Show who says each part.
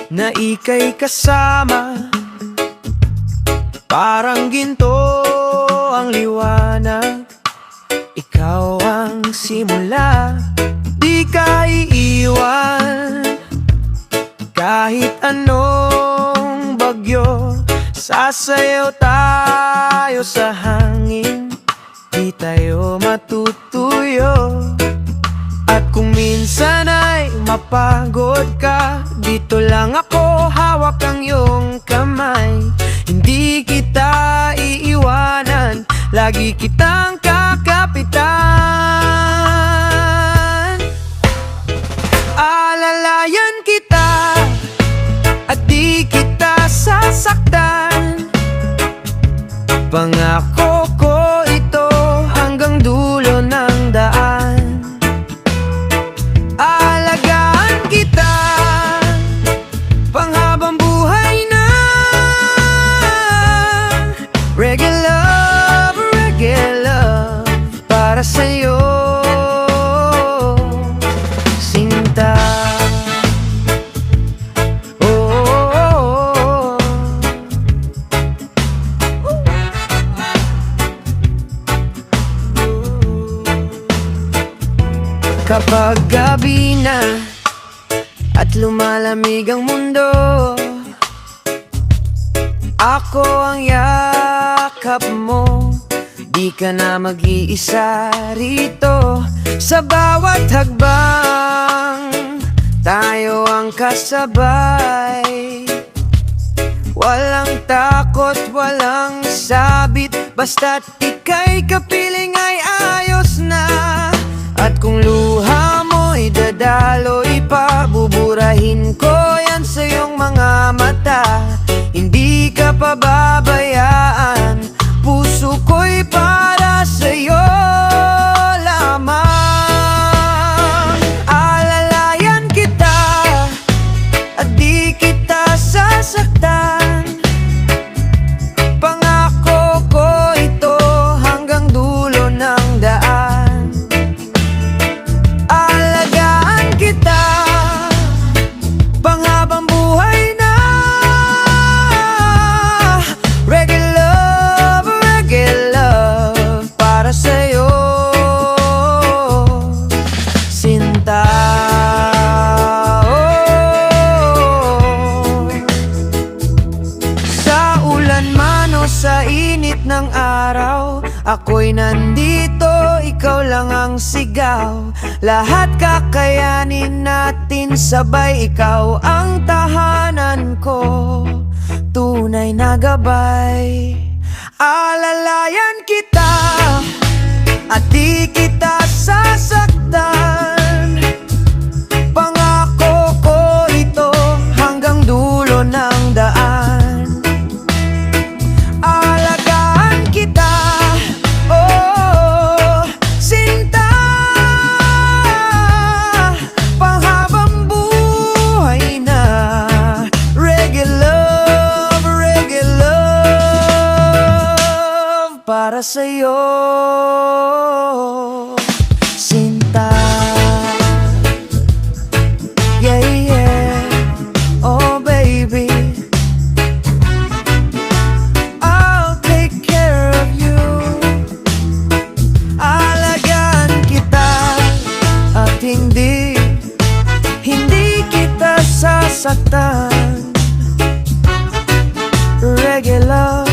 Speaker 1: na ika'y kasama. Parang ginto ang liwanag, ikaw ang simula. Di ka iiwan kahit anong bagyo. Sasayaw tayo sa hangin, di tayo matutuyo. At kung minsan ay mapagod ka, dito lang ako, hawak ang iyong kamay. Hindi kita iiwanan, lagi kitang kakapitan. Alalayan kita at di kita sasaktan. Pangako ko ito hanggang dulo ng daan. Alagaan kita panghabang buhay na. Reggae love para sa'yo, Sinta. Kapag gabi na at lumalamig ang mundo, ako ang yakap mo. Di ka na mag-iisa rito. Sa bawat hagbang, tayo ang kasabay. Walang takot, walang sabit, basta't ika'y kapiling ay ayos na. At kung luha mo'y dadaloy pa, buburahin ko yan sa iyong mga mata. Hindi ka pababayaan, puso ko'y para sa'yo lamang. Alalayan kita at di kita sasaktan. Pangako ko ito hanggang dulo ng daan. Panghabang buhay na. Reggae love para sa'yo, Sinta. Sa ulan man o sa init ng araw, ako'y nandito, ikaw lang ang sigaw. Lahat kakayanin natin sabay, ikaw ang tahanan ko, tunay na gabay. Alalayan kita at di kita sasaktan. Pangako ko ito hanggang dulo ng daan. Alagaan kita, oh Sinta. Panghabang buhay na. Reggae love para sa'yo, Sinta. Yeah, yeah, oh baby, I'll take care of you. Alagaan kita at hindi kita sasaktan. Reggae love